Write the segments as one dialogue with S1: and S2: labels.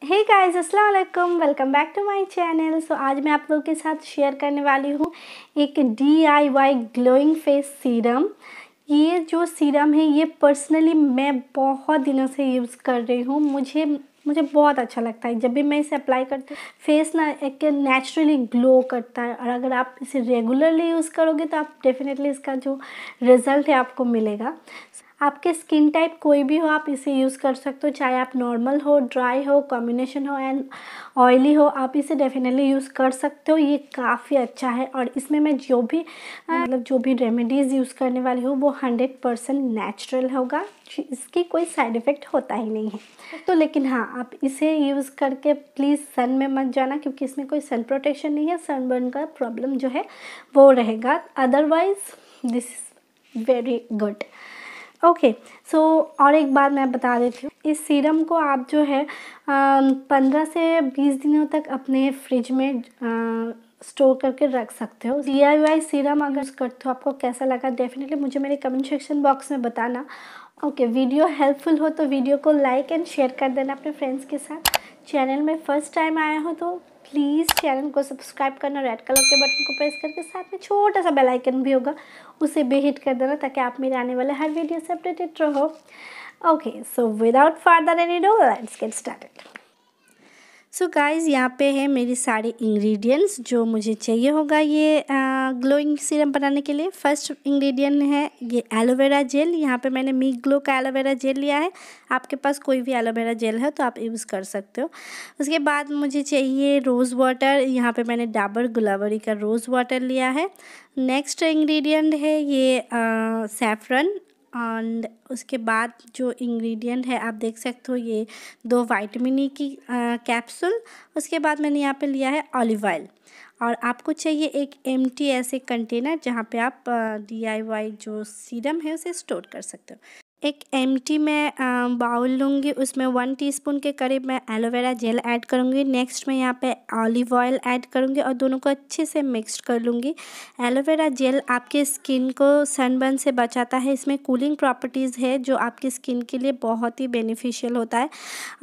S1: हे guys, अस्सलाम वालेकुम, welcome back to my channel. So आज मैं आप लोगों के साथ शेयर करने वाली हूँ एक DIY ग्लोइंग फेस सीरम। ये जो सीरम है ये पर्सनली मैं बहुत दिनों से यूज़ कर रही हूँ। मुझे बहुत अच्छा लगता है। जब भी मैं इसे अप्लाई करती हूँ फेस ना एक नेचुरली ग्लो करता है, और अगर आप इसे रेगुलरली यूज़ करोगे तो आप डेफिनेटली इसका जो रिज़ल्ट है आपको मिलेगा। आपके स्किन टाइप कोई भी हो आप इसे यूज़ कर सकते हो, चाहे आप नॉर्मल हो, ड्राई हो, कॉम्बिनेशन हो एंड ऑयली हो, आप इसे डेफिनेटली यूज़ कर सकते हो। ये काफ़ी अच्छा है और इसमें मैं जो भी रेमेडीज़ यूज़ करने वाली हूँ वो 100% नेचुरल होगा। इसकी कोई साइड इफ़ेक्ट होता ही नहीं है। तो लेकिन हाँ, आप इसे यूज़ करके प्लीज़ सन में मत जाना, क्योंकि इसमें कोई सन प्रोटेक्शन नहीं है। सनबर्न का प्रॉब्लम जो है वो रहेगा, otherwise this is very good. Okay, so और एक बात मैं बता देती हूँ, इस सीरम को आप जो है 15 से 20 दिनों तक अपने फ्रिज में स्टोर करके रख सकते हो। DIY सीरम अगर यूज़ करते हो आपको कैसा लगा डेफिनेटली मुझे मेरे कमेंट सेक्शन बॉक्स में बताना। ओके, वीडियो हेल्पफुल हो तो वीडियो को लाइक एंड शेयर कर देना अपने फ्रेंड्स के साथ। चैनल में फर्स्ट टाइम आया हो तो प्लीज़ चैनल को सब्सक्राइब करना, रेड कलर के बटन को प्रेस करके साथ में छोटा सा बेल आइकन भी होगा उसे भी हिट कर देना, ताकि आप मेरे आने वाले हर वीडियो से अपडेटेड रहो। Okay, so without further any do let's get started. So guys, यहाँ पे है मेरी सारी इंग्रेडिएंट्स जो मुझे चाहिए होगा ये ग्लोइंग सीरम बनाने के लिए। फर्स्ट इंग्रेडिएंट है ये एलोवेरा जेल। यहाँ पे मैंने मी ग्लो का एलोवेरा जेल लिया है। आपके पास कोई भी एलोवेरा जेल है तो आप यूज़ कर सकते हो। उसके बाद मुझे चाहिए रोज़ वाटर। यहाँ पे मैंने डाबर गुलाबरी का रोज़ वाटर लिया है। नेक्स्ट इंग्रेडिएंट है ये सैफरन। एंड उसके बाद जो इंग्रेडिएंट है आप देख सकते हो ये 2 विटामिन ई की कैप्सूल। उसके बाद मैंने यहाँ पे लिया है ऑलिव ऑयल, और आपको चाहिए एक एम्प्टी ऐसे कंटेनर जहाँ पे आप DIY जो सीरम है उसे स्टोर कर सकते हो। एक एम्प्टी मैं बाउल लूँगी, उसमें 1 टीस्पून के करीब मैं एलोवेरा जेल ऐड करूँगी। नेक्स्ट मैं यहाँ पे ऑलिव ऑयल ऐड करूँगी और दोनों को अच्छे से मिक्स कर लूँगी। एलोवेरा जेल आपके स्किन को सनबर्न से बचाता है। इसमें कूलिंग प्रॉपर्टीज़ है जो आपकी स्किन के लिए बहुत ही बेनिफिशियल होता है,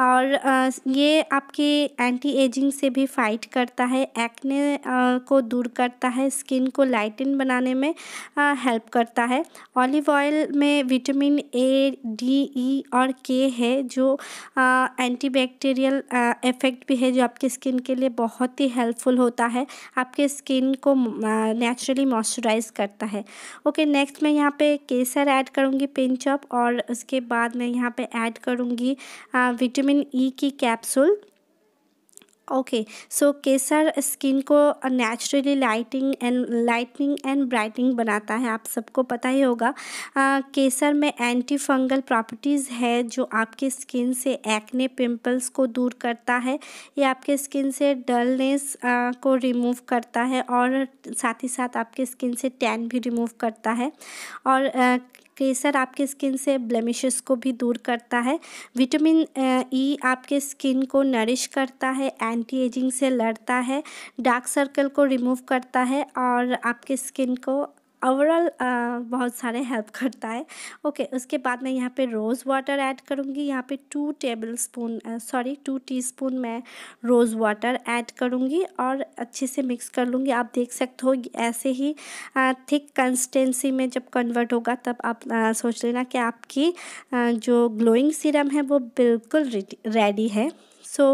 S1: और ये आपकी एंटी एजिंग से भी फाइट करता है, एक्ने को दूर करता है, स्किन को लाइटन बनाने में हेल्प करता है। ऑलिव ऑयल में विटामिन A, D, E और K है जो एंटीबैक्टीरियल इफ़ेक्ट भी है, जो आपके स्किन के लिए बहुत ही हेल्पफुल होता है, आपके स्किन को नेचुरली मॉइस्चराइज करता है। ओके, नेक्स्ट मैं यहाँ पे केसर ऐड करूँगी पिंच ऑफ, और उसके बाद मैं यहाँ पे ऐड करूँगी विटामिन E की कैप्सूल। ओके, सो केसर स्किन को नेचुरली लाइटनिंग एंड ब्राइटनिंग बनाता है, आप सबको पता ही होगा। केसर में एंटी फंगल प्रॉपर्टीज़ है जो आपके स्किन से एक्ने पिंपल्स को दूर करता है। ये आपके स्किन से डलनेस को रिमूव करता है, और साथ ही साथ आपके स्किन से टैन भी रिमूव करता है। और केसर आपके स्किन से ब्लेमिशेस को भी दूर करता है। विटामिन E आपके स्किन को नरिश करता है, एंटी एजिंग से लड़ता है, डार्क सर्कल को रिमूव करता है, और आपके स्किन को ओवरऑल बहुत सारे हेल्प करता है। ओके, उसके बाद मैं यहाँ पे रोज़ वाटर ऐड करूँगी। यहाँ पे 2 टीस्पून मैं रोज़ वाटर ऐड करूँगी और अच्छे से मिक्स कर लूँगी। आप देख सकते हो ऐसे ही थिक कंसिस्टेंसी में जब कन्वर्ट होगा तब आप सोच लेना कि आपकी जो ग्लोइंग सीरम है वो बिल्कुल रेडी है। सो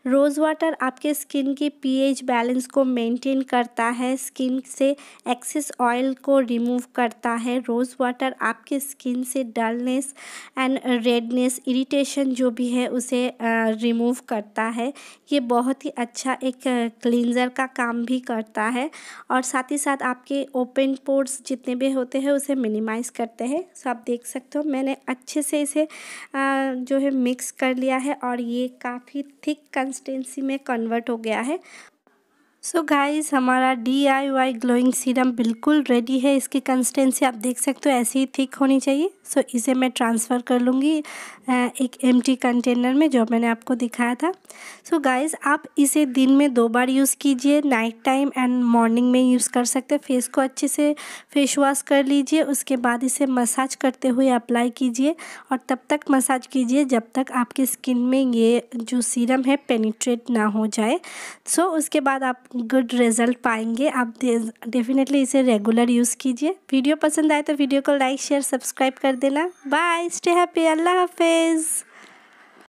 S1: रोज़ वाटर आपके स्किन की pH बैलेंस को मेंटेन करता है, स्किन से एक्सेस ऑयल को रिमूव करता है। रोज़ वाटर आपके स्किन से डलनेस एंड रेडनेस, इरिटेशन जो भी है उसे रिमूव करता है। ये बहुत ही अच्छा एक क्लींजर का काम भी करता है, और साथ ही साथ आपके ओपन पोर्स जितने भी होते हैं उसे मिनिमाइज़ करते हैं। सो आप देख सकते हो मैंने अच्छे से इसे जो है मिक्स कर लिया है, और ये काफ़ी थिक कंसिस्टेंसी में कन्वर्ट हो गया है। सो गाइस हमारा DIY ग्लोइंग सीरम बिल्कुल रेडी है। इसकी कंसिस्टेंसी आप देख सकते हो ऐसे ही थिक होनी चाहिए। सो इसे मैं ट्रांसफ़र कर लूँगी एक एम्प्टी कंटेनर में जो मैंने आपको दिखाया था। सो गाइस आप इसे दिन में 2 बार यूज़ कीजिए, नाइट टाइम एंड मॉर्निंग में यूज़ कर सकते हैं। फेस को अच्छे से फेस वॉश कर लीजिए, उसके बाद इसे मसाज करते हुए अप्लाई कीजिए और तब तक मसाज कीजिए जब तक आपकी स्किन में ये जो सीरम है पेनिट्रेट ना हो जाए। सो उसके बाद आप गुड रिज़ल्ट पाएंगे। आप डेफिनेटली इसे रेगुलर यूज़ कीजिए। वीडियो पसंद आए तो वीडियो को लाइक शेयर सब्सक्राइब कर देना। बाय, स्टे हैप्पी, अल्लाह हाफिज़।